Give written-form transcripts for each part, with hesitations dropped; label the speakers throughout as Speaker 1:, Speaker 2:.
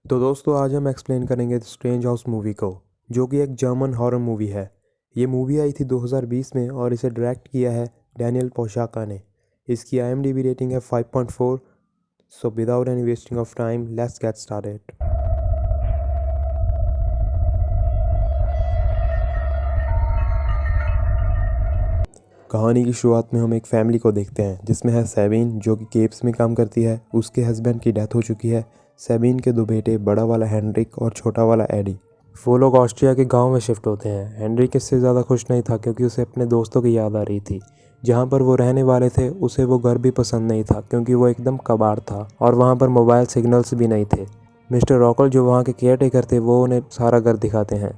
Speaker 1: तो दोस्तों आज हम एक्सप्लेन करेंगे द स्ट्रेंज हाउस मूवी को, जो कि एक जर्मन हॉरर मूवी है। ये मूवी आई थी 2020 में और इसे डायरेक्ट किया है डैनियल पोशाका ने। इसकी IMDb रेटिंग है 5.4। So without any wasting of time let's get started. कहानी की शुरुआत में हम एक फैमिली को देखते हैं जिसमें है सेबिन, जो कि केप्स में काम करती है। उसके हस्बैंड की डेथ हो चुकी है। सेबिन के दो बेटे, बड़ा वाला हेनरिक और छोटा वाला एडी। वो लोग ऑस्ट्रिया के गांव में शिफ्ट होते हैं। हेनरिक इससे ज़्यादा खुश नहीं था क्योंकि उसे अपने दोस्तों की याद आ रही थी। जहाँ पर वो रहने वाले थे उसे वो घर भी पसंद नहीं था क्योंकि वो एकदम कबाड़ था और वहाँ पर मोबाइल सिग्नल्स भी नहीं थे। मिस्टर रॉकल, जो वहाँ के केयर टेकर थे, वो उन्हें सारा घर दिखाते हैं।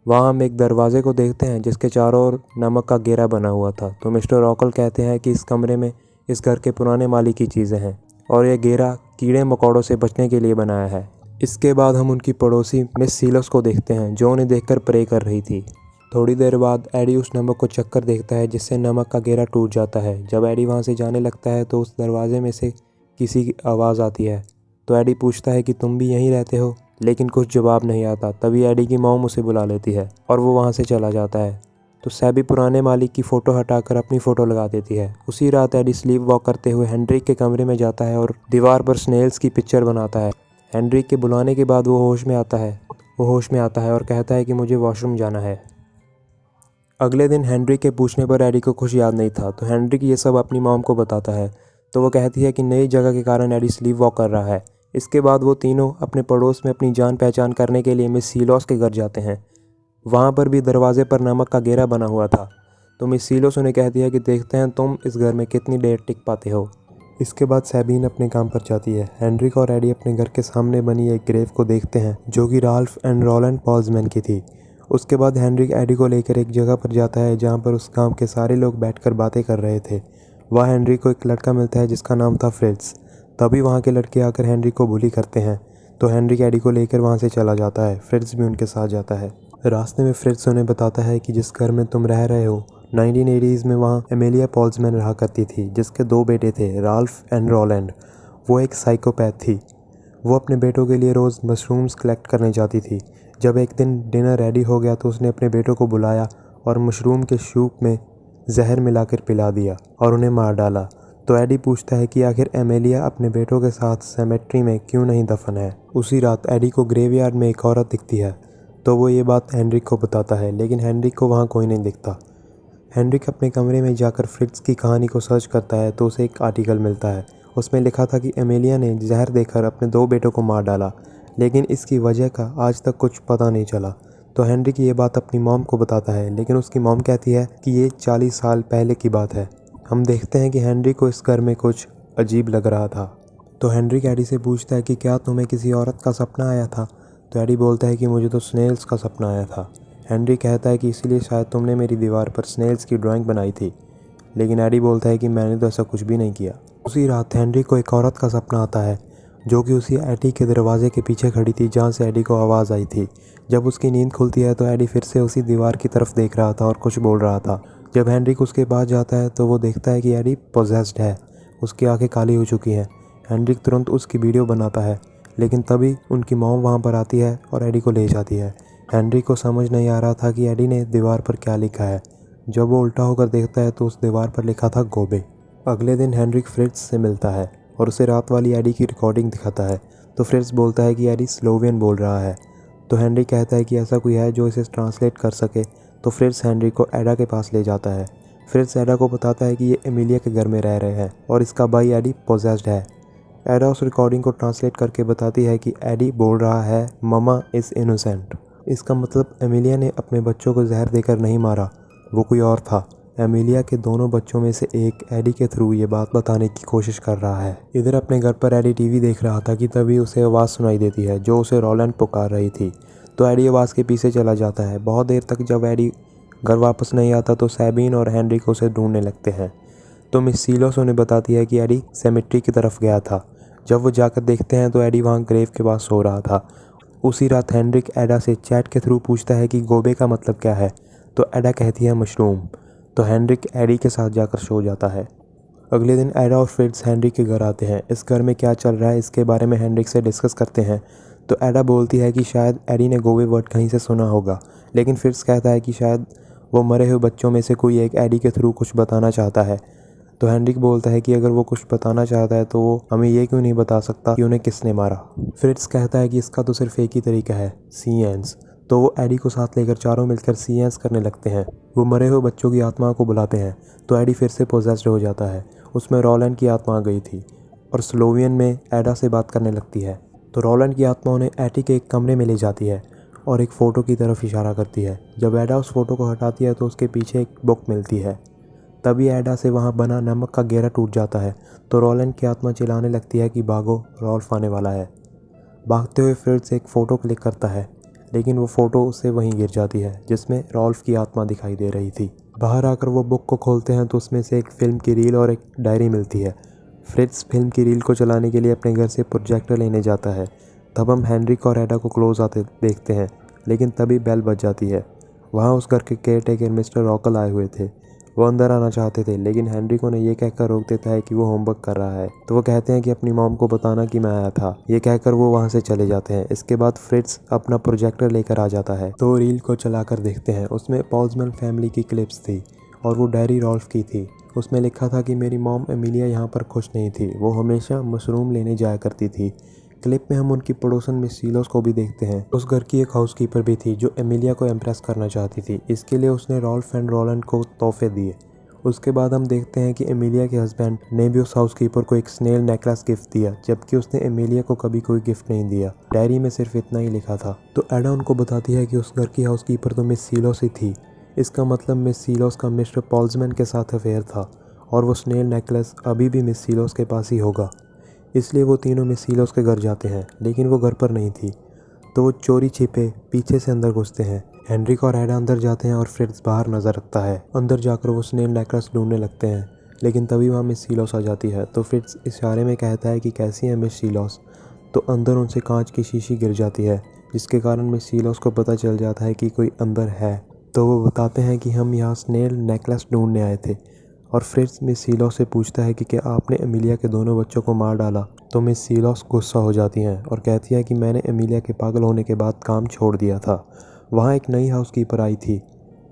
Speaker 1: वहाँ हम एक दरवाजे को देखते हैं जिसके चारों ओर नमक का घेरा बना हुआ था। तो मिस्टर रॉकल कहते हैं कि इस कमरे में इस घर के पुराने मालिक की चीज़ें हैं और यह घेरा कीड़े मकोड़ों से बचने के लिए बनाया है। इसके बाद हम उनकी पड़ोसी मिस सीलस को देखते हैं जो उन्हें देखकर प्रे कर रही थी। थोड़ी देर बाद एडी उस नमक को चख कर देखता है जिससे नमक का घेरा टूट जाता है। जब एडी वहाँ से जाने लगता है तो उस दरवाजे में से किसी की आवाज़ आती है। तो एडी पूछता है कि तुम भी यहीं रहते हो, लेकिन कुछ जवाब नहीं आता। तभी एडी की मॉम उसे बुला लेती है और वो वहाँ से चला जाता है। तो सैबी पुराने मालिक की फ़ोटो हटाकर अपनी फ़ोटो लगा देती है। उसी रात एडी स्लीप वॉक करते हुए हेनरिक के कमरे में जाता है और दीवार पर स्नेल्स की पिक्चर बनाता है। हेनरिक के बुलाने के बाद वो होश में आता है और कहता है कि मुझे वॉशरूम जाना है। अगले दिन हेनरिक के पूछने पर एडी को कुछ याद नहीं था। तो हेनरिक ये सब अपनी मॉम को बताता है। तो वो कहती है कि नई जगह के कारण एडी स्लीप वॉक कर रहा है। इसके बाद वो तीनों अपने पड़ोस में अपनी जान पहचान करने के लिए मिस सीलोस के घर जाते हैं। वहाँ पर भी दरवाजे पर नमक का घेरा बना हुआ था। तो मिस सीलोस उन्हें कहती है कि देखते हैं तुम इस घर में कितनी देर टिक पाते हो। इसके बाद सैबीन अपने काम पर जाती है। हेनरिक और एडी अपने घर के सामने बनी एक ग्रेव को देखते हैं जो कि राल्फ एंड रोलैंड पॉल्जमैन की थी। उसके बाद हेनरिक एडी को लेकर एक जगह पर जाता है जहाँ पर उस गांव के सारे लोग बैठकर बातें कर रहे थे। वहाँ हेनरिक को एक लड़का मिलता है जिसका नाम था फ्रिट्ज। तभी वहाँ के लड़के आकर हेनरिक को बुली करते हैं। तो हेनरिक एडी को लेकर वहाँ से चला जाता है। फ्रिट्ज भी उनके साथ जाता है। रास्ते में फ्रिट्ज उन्हें बताता है कि जिस घर में तुम रह रहे हो 1980s में वहाँ एमेलिया पॉल्जमैन रहा करती थी, जिसके दो बेटे थे, राल्फ एंड रोलैंड। वो एक साइकोपैथ थी। वो अपने बेटों के लिए रोज़ मशरूम्स कलेक्ट करने जाती थी। जब एक दिन डिनर रेडी हो गया तो उसने अपने बेटों को बुलाया और मशरूम के सूप में जहर मिलाकर पिला दिया और उन्हें मार डाला। तो एडी पूछता है कि आखिर एमेलिया अपने बेटों के साथ सेमेट्री में क्यों नहीं दफन है। उसी रात एडी को ग्रेवयार्ड में एक औरत दिखती है। तो वो ये बात हेनरिक को बताता है, लेकिन हेनरिक को वहाँ कोई नहीं दिखता। हेनरिक अपने कमरे में जाकर फ्रिट्ज की कहानी को सर्च करता है तो उसे एक आर्टिकल मिलता है। उसमें लिखा था कि एमेलिया ने जहर देकर अपने दो बेटों को मार डाला, लेकिन इसकी वजह का आज तक कुछ पता नहीं चला। तो हेनरिक ये बात अपनी मॉम को बताता है, लेकिन उसकी मॉम कहती है कि ये 40 साल पहले की बात है। हम देखते हैं कि हेनरिक को इस घर में कुछ अजीब लग रहा था। तो हेनरिक एडी से पूछता है कि क्या तुम्हें किसी औरत का सपना आया था। तो एडी बोलता है कि मुझे तो स्नेल्स का सपना आया था। हेनरिक कहता है कि इसीलिए शायद तुमने मेरी दीवार पर स्नेल्स की ड्राइंग बनाई थी, लेकिन एडी बोलता है कि मैंने तो ऐसा कुछ भी नहीं किया। उसी रात हेनरिक को एक औरत का सपना आता है जो कि उसी एडी के दरवाजे के पीछे खड़ी थी जहाँ से एडी को आवाज़ आई थी। जब उसकी नींद खुलती है तो एडी फिर से उसी दीवार की तरफ देख रहा था और कुछ बोल रहा था। जब हेनरिक उसके पास जाता है तो वो देखता है कि एडी पोजेस्ड है। उसकी आंखें काली हो चुकी हैं। हेनरिक तुरंत उसकी वीडियो बनाता है, लेकिन तभी उनकी मॉम वहाँ पर आती है और एडी को ले जाती है। हेनरिक को समझ नहीं आ रहा था कि एडी ने दीवार पर क्या लिखा है। जब वो उल्टा होकर देखता है तो उस दीवार पर लिखा था गोबे। अगले दिन हेनरिक फ्रिट्ज से मिलता है और उसे रात वाली एडी की रिकॉर्डिंग दिखाता है। तो फ्रिट्ज बोलता है कि एडी स्लोवेनियन बोल रहा है। तो हेनरिक कहता है कि ऐसा कोई है जो इसे ट्रांसलेट कर सके। तो फ्रिट्ज हेनरिक को एडा के पास ले जाता है। फ्रिट्ज एडा को बताता है कि ये एमिलिया के घर में रह रहे हैं और इसका भाई एडी पोजेस्ड है। एडा उस रिकॉर्डिंग को ट्रांसलेट करके बताती है कि एडी बोल रहा है ममा इज़ इनोसेंट। इसका मतलब एमिलिया ने अपने बच्चों को जहर देकर नहीं मारा, वो कोई और था। एमिलिया के दोनों बच्चों में से एक एडी के थ्रू ये बात बताने की कोशिश कर रहा है। इधर अपने घर पर एडी टीवी देख रहा था कि तभी उसे आवाज़ सुनाई देती है जो उसे रोलैंड पुकार रही थी। तो एडी आवाज़ के पीछे चला जाता है। बहुत देर तक जब एडी घर वापस नहीं आता तो सैबीन और हेनरिक उसे ढूंढने लगते हैं। तो मिस सीलोस उन्हें बताती है कि एडी सेमेट्री की तरफ गया था। जब वो जाकर देखते हैं तो एडी वहाँ ग्रेव के पास सो रहा था। उसी रात हेनरिक एडा से चैट के थ्रू पूछता है कि गोबे का मतलब क्या है। तो एडा कहती है मशरूम। तो हेनरिक एडी के साथ जाकर सो जाता है। अगले दिन एडा और फ्रिट्ज हेनरिक के घर आते हैं। इस घर में क्या चल रहा है इसके बारे में हेनरिक से डिस्कस करते हैं। तो एडा बोलती है कि शायद एडी ने गोवे वर्ड कहीं से सुना होगा, लेकिन फ्रिट्ज कहता है कि शायद वो मरे हुए बच्चों में से कोई एक एडी के थ्रू कुछ बताना चाहता है। तो हेनरिक बोलता है कि अगर वो कुछ बताना चाहता है तो वो हमें ये क्यों नहीं बता सकता कि उन्हें किसने मारा। फ्रिट्ज कहता है कि इसका तो सिर्फ एक ही तरीका है, सीएंस। तो वो एडी को साथ लेकर चारों मिलकर सीएंस करने लगते हैं। वो मरे हुए बच्चों की आत्माओं को बुलाते हैं तो एडी फिर से पोजेस्ड हो जाता है। उसमें रोलैंड की आत्मा आ गई थी और स्लोवियन में एडा से बात करने लगती है। तो रोलैंड की आत्मा उन्हें एटी के एक कमरे में ले जाती है और एक फ़ोटो की तरफ इशारा करती है। जब एडा उस फ़ोटो को हटाती है तो उसके पीछे एक बुक मिलती है। तभी एडा से वहाँ बना नमक का घेरा टूट जाता है तो रोलैंड की आत्मा चिल्लाने लगती है कि भागो, रॉल्फ आने वाला है। भागते हुए फ्रिट्ज एक फ़ोटो क्लिक करता है, लेकिन वो फ़ोटो उससे वहीं गिर जाती है जिसमें रॉल्फ की आत्मा दिखाई दे रही थी। बाहर आकर वो बुक को खोलते हैं तो उसमें से एक फ़िल्म की रील और एक डायरी मिलती है। फ्रिट्ज फिल्म की रील को चलाने के लिए अपने घर से प्रोजेक्टर लेने जाता है। तब हम हेनरिक और एडा को क्लोज आते देखते हैं, लेकिन तभी बेल बज जाती है। वहाँ उस घर के केयर टेकर मिस्टर रॉकल आए हुए थे। वो अंदर आना चाहते थे, लेकिन हेनरिक उन्हें ये कहकर रोक देता है कि वो होमवर्क कर रहा है। तो वो कहते हैं कि अपनी मॉम को बताना कि मैं आया था। ये कहकर वो वहाँ से चले जाते हैं। इसके बाद फ्रिट्ज अपना प्रोजेक्टर लेकर आ जाता है तो रील को चलाकर देखते हैं। उसमें पॉल्जमैन फैमिली की क्लिप्स थी और वो डायरी रॉल्फ की थी। उसमें लिखा था कि मेरी मॉम एमिलिया यहाँ पर खुश नहीं थी, वो हमेशा मशरूम लेने जाया करती थी। क्लिप में हम उनकी पड़ोसन मिस सीलोस को भी देखते हैं। उस घर की एक हाउसकीपर भी थी जो एमिलिया को इम्प्रेस करना चाहती थी। इसके लिए उसने रॉल्फ एंड रोलैंड को तोहफे दिए। उसके बाद हम देखते हैं कि एमिलिया के हस्बैंड ने भी उस हाउसकीपर को एक स्नेल नेकलेस गिफ्ट दिया, जबकि उसने एमिलिया को कभी कोई गिफ्ट नहीं दिया। डायरी में सिर्फ इतना ही लिखा था। तो एडा उनको बताती है कि उस घर की हाउसकीपर तो मिस सीलोस ही थी। इसका मतलब मिस सीलोस का मिस्टर पॉल्जमैन के साथ अफेयर था और वो स्नेल नेकलेस अभी भी मिस सीलोस के पास ही होगा। इसलिए वो तीनों मिस सीलोस के घर जाते हैं, लेकिन वो घर पर नहीं थी। तो वो चोरी छिपे पीछे से अंदर घुसते हैं। हेनरिक और एडा अंदर जाते हैं और फ्रिट्ज बाहर नजर रखता है। अंदर जाकर वो स्नेल नेकलेस ढूंढने लगते हैं, लेकिन तभी वहाँ मिस सीलोस आ जाती है। तो फ्रिट्ज इशारे में कहता है कि कैसी है मिस सीलोस। तो अंदर उनसे कांच की शीशी गिर जाती है, जिसके कारण मिस सीलोस को पता चल जाता है कि कोई अंदर है। तो वो बताते हैं कि हम यहाँ स्नेल नेकलेस ढूंढने आए थे। और फ्रिट्ज मिस सीलोस से पूछता है कि क्या आपने एमिलिया के दोनों बच्चों को मार डाला। तो मिस सीलोस गुस्सा हो जाती हैं और कहती है कि मैंने एमिलिया के पागल होने के बाद काम छोड़ दिया था। वहाँ एक नई हाउसकीपर आई थी।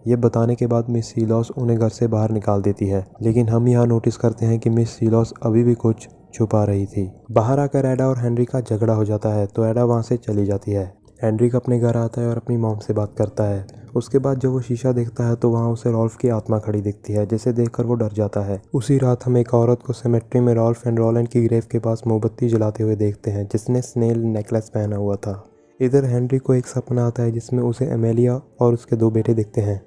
Speaker 1: ये बताने के बाद मिस सीलोस उन्हें घर से बाहर निकाल देती है, लेकिन हम यहाँ नोटिस करते हैं कि मिस सीलोस अभी भी कुछ छुपा रही थी। बाहर आकर एडा और हेनरी का झगड़ा हो जाता है तो एडा वहाँ से चली जाती है। हेनरिक अपने घर आता है और अपनी मॉम से बात करता है। उसके बाद जब वो शीशा देखता है तो वहाँ उसे रॉल्फ की आत्मा खड़ी दिखती है, जिसे देखकर वो डर जाता है। उसी रात हम एक औरत को सेमेट्री में रॉल्फ एंड रोलैंड की ग्रेव के पास मोमबत्ती जलाते हुए देखते हैं, जिसने स्नेल नेकलेस पहना हुआ था। इधर हेनरिक को एक सपना आता है जिसमें उसे एमेलिया और उसके 2 बेटे दिखते हैं।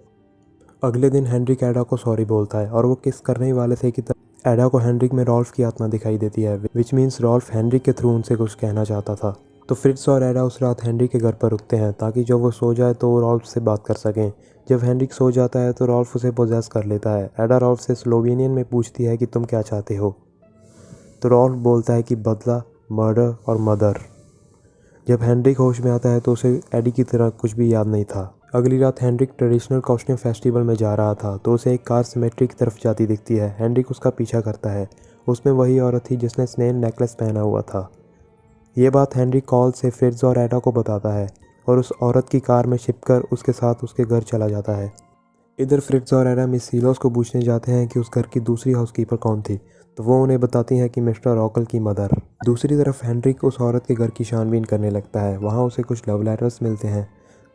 Speaker 1: अगले दिन हेनरिक एडा को सॉरी बोलता है और वो किस करने ही वाले थे कि तब एडा को हेनरिक में रॉल्फ की आत्मा दिखाई देती है, विच मीन्स रॉल्फ हेनरिक के थ्रू उनसे कुछ कहना चाहता था। तो फ्रिट्ज और एडा उस रात हेनरिक के घर पर रुकते हैं ताकि जब वो सो जाए तो वो रॉल्फ से बात कर सकें। जब हेनरिक सो जाता है तो रॉल्फ उसे पोजेस कर लेता है। एडा रॉल्फ से स्लोवेनियन में पूछती है कि तुम क्या चाहते हो। तो रॉल्फ बोलता है कि बदला, मर्डर और मदर। जब हेनरिक होश में आता है तो उसे एडी की तरह कुछ भी याद नहीं था। अगली रात हेनरिक ट्रेडिशनल कॉस्ट्यूम फेस्टिवल में जा रहा था तो उसे एक कार सिमेट्री की तरफ जाती दिखती है। हेनरिक उसका पीछा करता है। उसमें वही औरत थी जिसने स्नेल नेकलेस पहना हुआ था। ये बात हेनरिक कॉल से फ्रिट्ज और एडा को बताता है और उस औरत की कार में छिपकर उसके साथ उसके घर चला जाता है। इधर फ्रिट्ज और एडा मिस सीलोस को पूछने जाते हैं कि उस घर की दूसरी हाउसकीपर कौन थी, तो वो उन्हें बताती हैं कि मिस्टर रॉकल की मदर। दूसरी तरफ हेनरिक उस औरत के घर की छानबीन करने लगता है। वहाँ उसे कुछ लव लेटर्स मिलते हैं।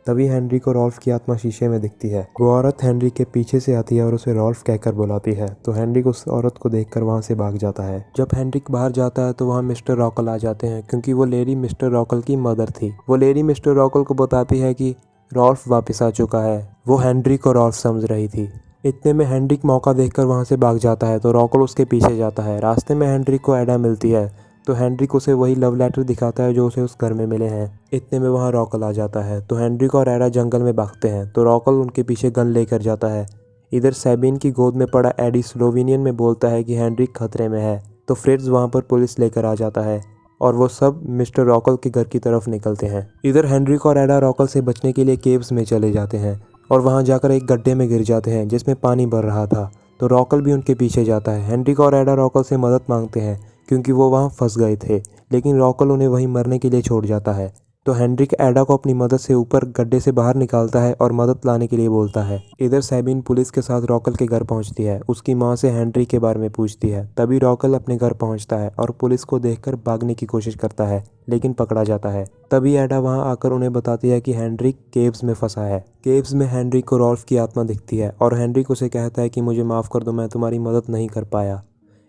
Speaker 1: तभी हेनरिक को रॉल्फ की आत्मा शीशे में दिखती है। वो औरत हेनरिक के पीछे से आती है और उसे रॉल्फ कहकर बुलाती है। तो हेनरिक उस औरत को देखकर वहाँ से भाग जाता है। जब हेनरिक बाहर जाता है तो वहाँ मिस्टर रॉकल आ जाते हैं, क्योंकि वो लेडी मिस्टर रॉकल की मदर थी। वो लेडी मिस्टर रॉकल को बताती है कि रॉल्फ वापस आ चुका है। वो हेनरिक को रॉल्फ समझ रही थी। इतने में हेनरिक मौका देखकर वहाँ से भाग जाता है तो रॉकल उसके पीछे जाता है। रास्ते में हेनरिक को एडा मिलती है तो हेनरिक उसे वही लव लेटर दिखाता है जो उसे उस घर में मिले हैं। इतने में वहाँ रॉकल आ जाता है तो हेनरिक और एडा जंगल में भागते हैं तो रॉकल उनके पीछे गन लेकर जाता है। इधर सैबिन की गोद में पड़ा एडी स्लोवेनियन में बोलता है कि हेनरिक खतरे में है। तो फ्रिट्ज वहाँ पर पुलिस लेकर आ जाता है और वो सब मिस्टर रॉकल के घर की तरफ निकलते हैं। इधर हेनरिक और एडा रॉकल से बचने के लिए केव्स में चले जाते हैं और वहाँ जाकर एक गड्ढे में गिर जाते हैं जिसमें पानी भर रहा था। तो रॉकल भी उनके पीछे जाता है। हेनरिक और एडा रॉकल से मदद मांगते हैं क्योंकि वो वहाँ फंस गए थे, लेकिन रॉकल उन्हें वहीं मरने के लिए छोड़ जाता है। तो हेनरिक एडा को अपनी मदद से ऊपर गड्ढे से बाहर निकालता है और मदद लाने के लिए बोलता है। इधर सैबिन पुलिस के साथ रॉकल के घर पहुंचती है। उसकी मां से हेनरी के बारे में पूछती है। तभी रॉकल अपने घर पहुंचता है और पुलिस को देखकर भागने की कोशिश करता है, लेकिन पकड़ा जाता है। तभी एडा वहां आकर उन्हें बताती है कि हेनरी केव्स में फंसा है। केव्स में हेनरी को रॉल्फ की आत्मा दिखती है और हेनरी उसे कहता है कि मुझे माफ़ कर दो, मैं तुम्हारी मदद नहीं कर पाया।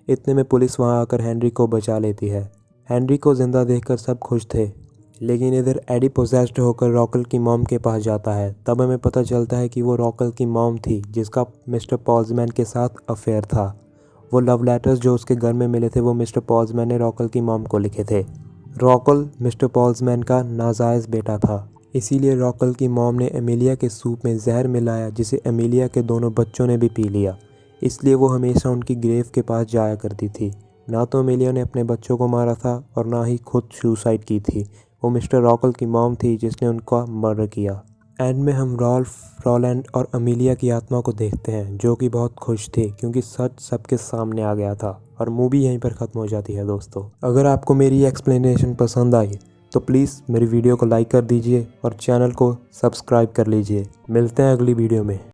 Speaker 1: इतने में पुलिस वहां आकर हेनरी को बचा लेती है। हेनरी को जिंदा देखकर सब खुश थे, लेकिन इधर एडी पोजेस्ड होकर रॉकल की मॉम के पास जाता है। तब हमें पता चलता है कि वो रॉकल की मॉम थी, जिसका मिस्टर पॉल्जमैन के साथ अफेयर था। वो लव लेटर्स जो उसके घर में मिले थे वो मिस्टर पॉल्जमैन ने रॉकल की मॉम को लिखे थे। रॉकल मिस्टर पॉल्जमैन का नाजायज़ बेटा था, इसीलिए रॉकल की मॉम ने एमिलिया के सूप में जहर मिलाया, जिसे एमिलिया के दोनों बच्चों ने भी पी लिया। इसलिए वो हमेशा उनकी ग्रेव के पास जाया करती थी। ना तो एमिलिया ने अपने बच्चों को मारा था और ना ही खुद सुसाइड की थी। वो मिस्टर रॉकल की मॉम थी जिसने उनका मर्डर किया। एंड में हम रॉल्फ, रोलैंड और अमीलिया की आत्मा को देखते हैं, जो कि बहुत खुश थे क्योंकि सच सबके सामने आ गया था। और मूवी यहीं पर ख़त्म हो जाती है दोस्तों। अगर आपको मेरी एक्सप्लेनेशन पसंद आई तो प्लीज़ मेरी वीडियो को लाइक कर दीजिए और चैनल को सब्सक्राइब कर लीजिए। मिलते हैं अगली वीडियो में।